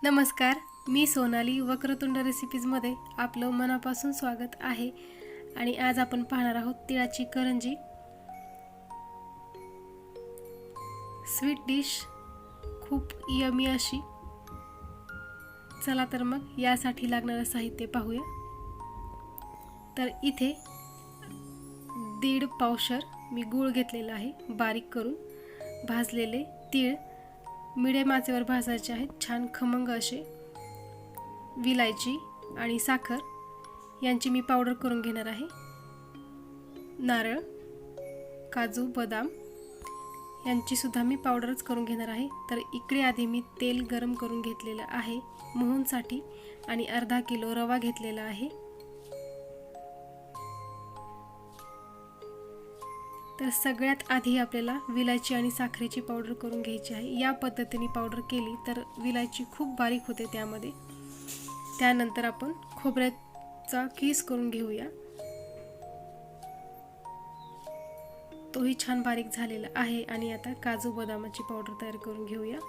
नमस्कार, मी सोनाली वक्रतुंड रेसिपीजमध्ये आपलं मनापासून स्वागत आहे. आणि आज आपण पाहणार आहोत तिळाची करंजी. स्वीट डिश, खूप यमी अशी. चला तर मग यासाठी लागणारं साहित्य पाहूया. तर इथे 1.5 पावशर मी गूळ घेतलेला आहे, बारीक करून. भाजलेले तीळ मिडियम आचेवर भाजायचे आहेत, छान खमंग असे. विलायची आणि साखर यांची मी पावडर करून घेणार आहे. नारळ, काजू, बदाम यांची सुद्धा मी पावडरच करून घेणार आहे. तर इकडे आधी मी तेल गरम करून घेतलेलं आहे मोहनसाठी आणि अर्धा किलो रवा घेतलेला आहे. तर सगळ्यात आधी आपल्याला विलायची आणि साखरेची पावडर करून घ्यायची आहे. या पद्धतीने पावडर केली तर विलायची खूप बारीक होते त्यामध्ये. त्यानंतर आपण खोबऱ्याचा किस करून घेऊया. तोही छान बारीक झालेला आहे. आणि आता काजू बदामाची पावडर तयार करून घेऊया.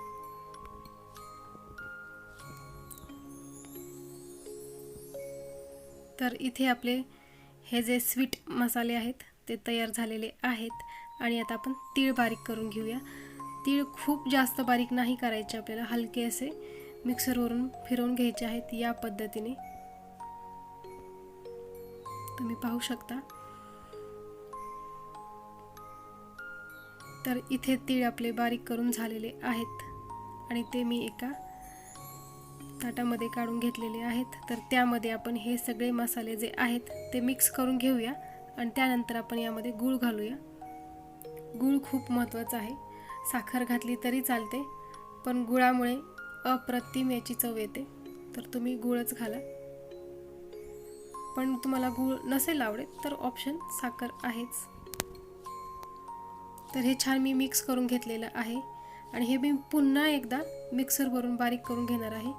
तर इथे आपले हे जे स्वीट मसाले आहेत ते तयार झालेले आहेत. आणि आता आपण तीळ बारीक करून घेऊया. तीळ खूप जास्त बारीक नाही करायचे आपल्याला, हलके असे मिक्सरवरून फिरवून घ्यायचे आहेत. या पद्धतीने तुम्ही पाहू शकता. तर इथे तीळ आपले बारीक करून झालेले आहेत आणि ते मी एका ताटामध्ये काढून घेतलेले आहेत. तर त्यामध्ये आपण हे सगळे मसाले जे आहेत ते मिक्स करून घेऊया आणि त्यानंतर आपण यामध्ये गूळ घालूया. गूळ खूप महत्त्वाचा आहे. साखर घातली तरी चालते, पण गुळामुळे अप्रतिम याची चव येते. तर तुम्ही गूळच घाला. पण तुम्हाला गूळ नसेल आवडत तर ऑप्शन साखर आहेच. तर हे छान मी मिक्स करून घेतलेलं आहे आणि हे मी पुन्हा एकदा मिक्सरवरून बारीक करून घेणार आहे.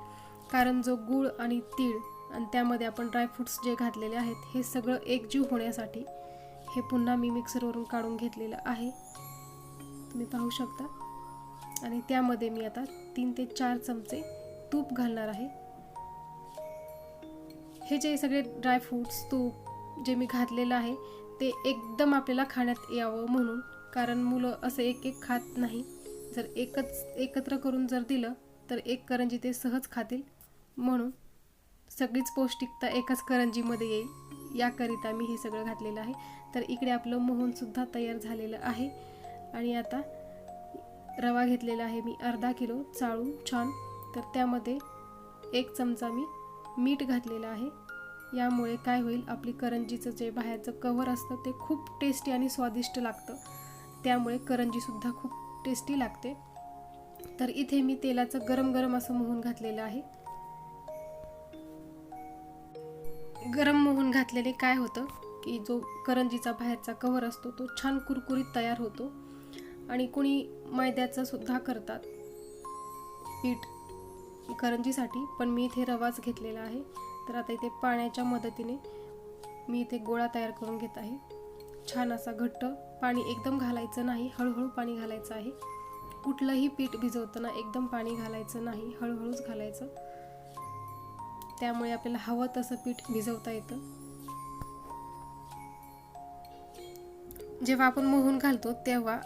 कारण जो गूळ आणि तीळ आणि त्यामध्ये आपण ड्रायफ्रूट्स जे घातलेले आहेत हे सगळं एकजीव होण्यासाठी हे पुन्हा मी मिक्सरवरून काढून घेतलेलं आहे, तुम्ही पाहू शकता. आणि त्यामध्ये मी आता 3 ते 4 चमचे तूप घालणार आहे. हे जे सगळे ड्रायफ्रूट्स, तूप जे मी घातलेलं आहे ते एकदम आपल्याला खाण्यात यावं म्हणून. कारण मुलं असं एक एक खात नाही. जर एकत्र करून जर दिलं तर एक करंजी ते सहज खातील, म्हणून सगळीच पौष्टिकता एकाच करंजीमध्ये येईल याकरिता मी हे सगळं घातलेलं आहे. तर इकडे आपलं मोहनसुद्धा तयार झालेलं आहे. आणि आता रवा घेतलेला आहे मी अर्धा किलो चाळून छान. तर त्यामध्ये 1 चमचा मी मीठ घातलेलं आहे. यामुळे काय होईल, आपली करंजीचं जे बाहेरचं कव्हर असतं ते खूप टेस्टी आणि स्वादिष्ट लागतं. त्यामुळे करंजीसुद्धा खूप टेस्टी लागते. तर इथे मी तेलाचं गरम गरम असं मोहन घातलेलं आहे. गरम मोहन घातलेले काय होतं की जो करंजीचा बाहेरचा कव्हर असतो तो छान कुरकुरीत तयार होतो. आणि कुणी मैद्याचं सुद्धा करतात पीठ करंजीसाठी, पण मी इथे रवाच घेतलेला आहे. तर आता इथे पाण्याच्या मदतीने मी इथे गोळा तयार करून घेत आहे. छान असा घट्ट. पाणी एकदम घालायचं नाही, हळूहळू पाणी घालायचं आहे. कुठलंही पीठ भिजवताना एकदम पाणी घालायचं नाही, हळूहळूच घालायचं. त्यामुळे आपल्याला हवं तसं पीठ भिजवता येतं. जेव्हा आपण मोहन घालतो तेव्हा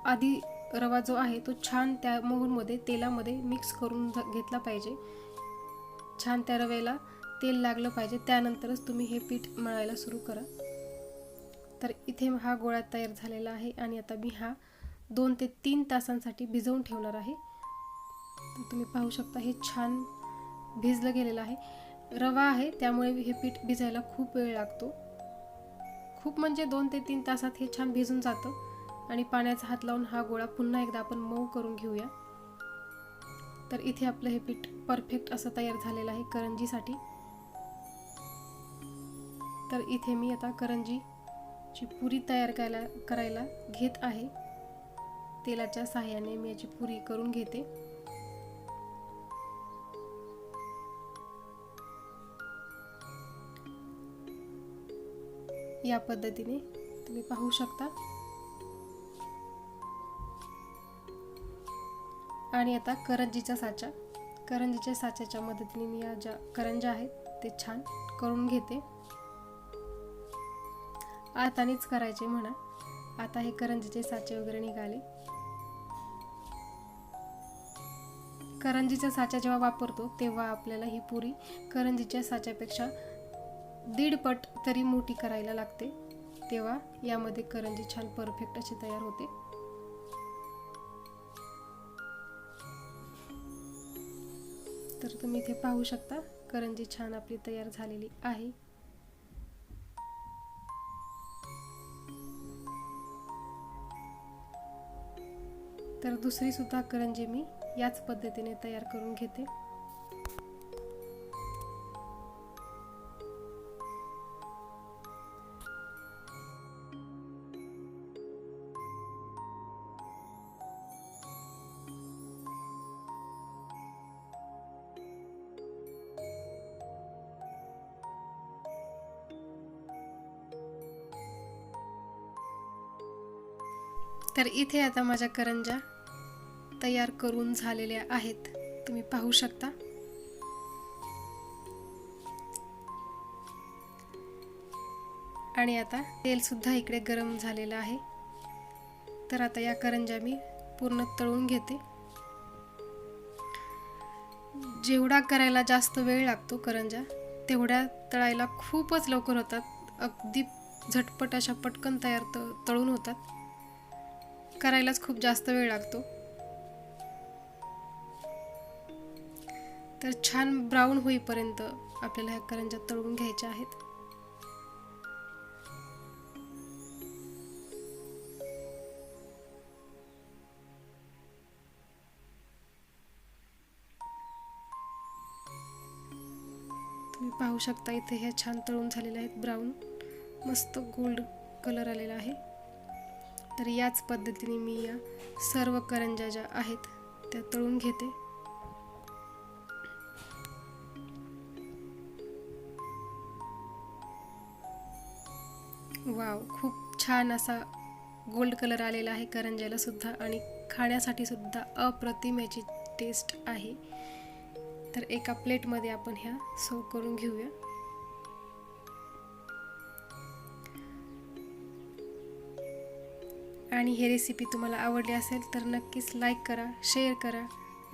आधी रवा जो आहे तो छान त्या मोहनमध्ये तेलामध्ये मिक्स करून घेतला पाहिजे. छान त्या रव्याला तेल लागलं पाहिजे, त्यानंतरच तुम्ही हे पीठ मळायला सुरू करा. तर इथे हा गोळा तयार झालेला आहे आणि आता मी हा 2 ते 3 तासांसाठी भिजवून ठेवणार आहे. तर तुम्ही पाहू शकता हे छान भिजलं गेलेलं आहे. रवा आहे त्यामुळे हे पीठ भिजायला खूप वेळ लागतो. खूप म्हणजे 2 ते 3 तासात हे छान भिजून जातं. आणि पाण्याचा हात लावून हा गोळा पुन्हा एकदा आपण मऊ करून घेऊया. तर इथे आपलं हे पीठ परफेक्ट असं तयार झालेलं आहे करंजीसाठी. तर इथे मी आता करंजीची पुरी तयार करायला घेत आहे. तेलाच्या साहाय्याने मी याची पुरी करून घेते. या पद्धतीने तुम्ही पाहू शकता. आणि आता करंजीचा साचा करंजीच्या साच्याच्या मदतीने मी या ज्या करंज्या आहेत ते छान करून घेते. हातानेच करायचे म्हणा. आता हे करंजीचे साचे वगैरे निघाले. करंजीचा साचा जेव्हा वापरतो तेव्हा आपल्याला ही पुरी करंजीच्या साच्यापेक्षा 1.5 पट तरी मोठी करायला लागते. तेव्हा यामध्ये करंजी छान परफेक्ट अशी तयार होते. तर तुम्ही इथे पाहू शकता करंजी छान आपली तयार झालेली आहे. तर दुसरी सुद्धा करंजी मी याच पद्धतीने तयार करून घेते. तर इथे आता माझ्या करंज्या तयार करून झालेल्या आहेत, तुम्ही पाहू शकता. आणि आता तेल सुद्धा इकडे गरम झालेलं आहे. तर आता या करंज्या मी पूर्ण तळून घेते. जेवढा करायला जास्त वेळ लागतो करंज्या, तेवढ्या तळायला खूपच लवकर होतात. अगदी झटपट अशा पटकन तळून होतात. करायलाच खूप जास्त वेळ लागतो. तर छान ब्राऊन होईपर्यंत आपल्याला ह्या करंज्या तळून घ्यायच्या आहेत. तुम्ही पाहू शकता इथे ह्या छान तळून झालेल्या आहेत. ब्राऊन मस्त गोल्ड कलर आलेला आहे. तर याच पद्धतीने मी या सर्व करंज्या ज्या आहेत त्या तळून घेते. वाव, खूप छान असा गोल्ड कलर आलेला आहे करंज्याला सुद्धा आणि खाण्यासाठी सुद्धा अप्रतिम याची टेस्ट आहे. तर एका प्लेटमध्ये आपण ह्या सर्व करून घेऊया. आणि ही रेसिपी तुम्हाला आवडली असेल तर नक्कीच लाईक करा, शेअर करा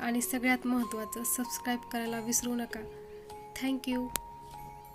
आणि सगळ्यात महत्त्वाचं सबस्क्राईब करायला विसरू नका. थँक्यू.